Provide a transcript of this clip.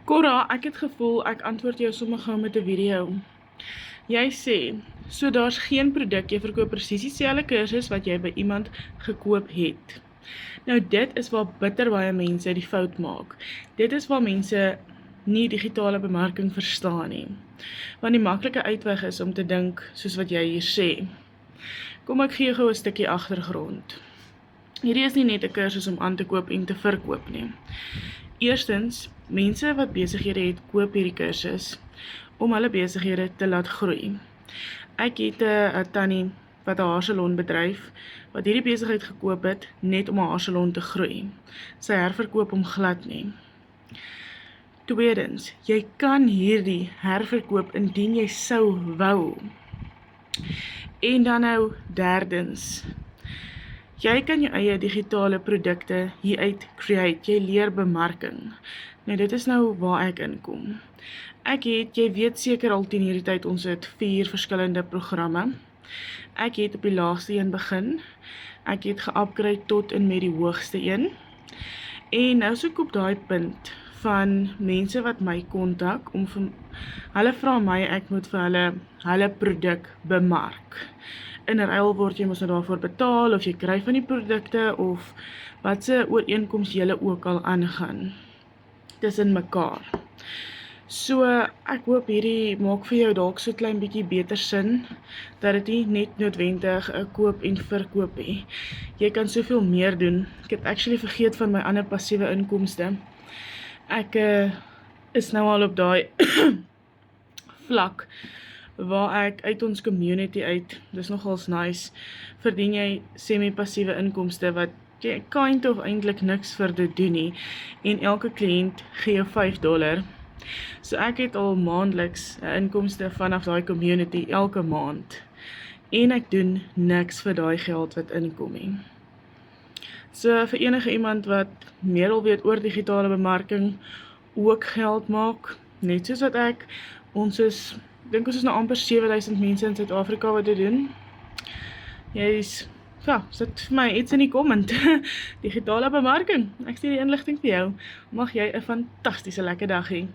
Cora, ek het gevoel ek antwoord jou sommer gou met 'n video. Jy sê, so daar's geen produk, jy verkoop presies dieselfde kursus wat jy by iemand gekoop het. Nou dit is waar bitter baie mense die fout maak. Dit is waar mense nie digitale bemarking verstaan nie. Want die maklike uitweg is om te dink soos wat jy hier sê. Kom ek gee jou gou 'n stukkie agtergrond. Hierdie is nie net 'n kursus om aan te koop en te verkoop nie. Eerstens, mense wat besighede het, koop hierdie kursus om hulle besighede te laat groei. Ek het 'n tannie wat 'n haarsalon bedryf, wat hierdie besigheid gekoop het, net om 'n haarsalon te groei. Sy herverkoop hom glad nie. Tweedens, jy kan hierdie herverkoop indien jy sou wou. En dan nou derdens, jy kan jou eie digitale produkte hieruit create, jy leer bemarking. Nou dit is nou waar ek inkom. Jy weet seker al teen hierdie tyd, ons het 4 verskillende programme. Ek het op die laagste een begin, ek het ge-upgrade tot en met die hoogste een. En nou soek ek op daai punt van mense wat my kontak, hulle vra my, ek moet vir hulle produk bemark. In ruil word jy mos nou daarvoor betaal, of jy kry van die produkte, of wat se ooreenkoms julle ook al aangaan tussen mekaar. So, ek hoop hierdie maak vir jou dalk so klein bietjie beter sin, dat dit nie net noodwendig 'n koop en verkoop nie. Jy kan soveel meer doen. Ek het actually vergeet van my ander passiewe inkomste. Ek is nou al op daai vlak, waar ek uit ons community uit, dis nogals nice, verdien jy semi-passiewe inkomste, wat jy kind of eintlik niks vir dit doen nie, en elke kliënt gee jou $5. So ek het al maandeliks 'n inkomste vanaf daai community elke maand, en ek doen niks vir daai geld wat inkom nie. So vir enige iemand wat meer wil weet oor digitale bemarking, ook geld maak, net soos wat ek, ons is nou amper 7000 mense in Suid-Afrika wat dit doen. Sit vir my iets in die comment. Digitale bemarking, ek stuur die inligting vir jou. Mag jy 'n fantastiese lekker dag hê.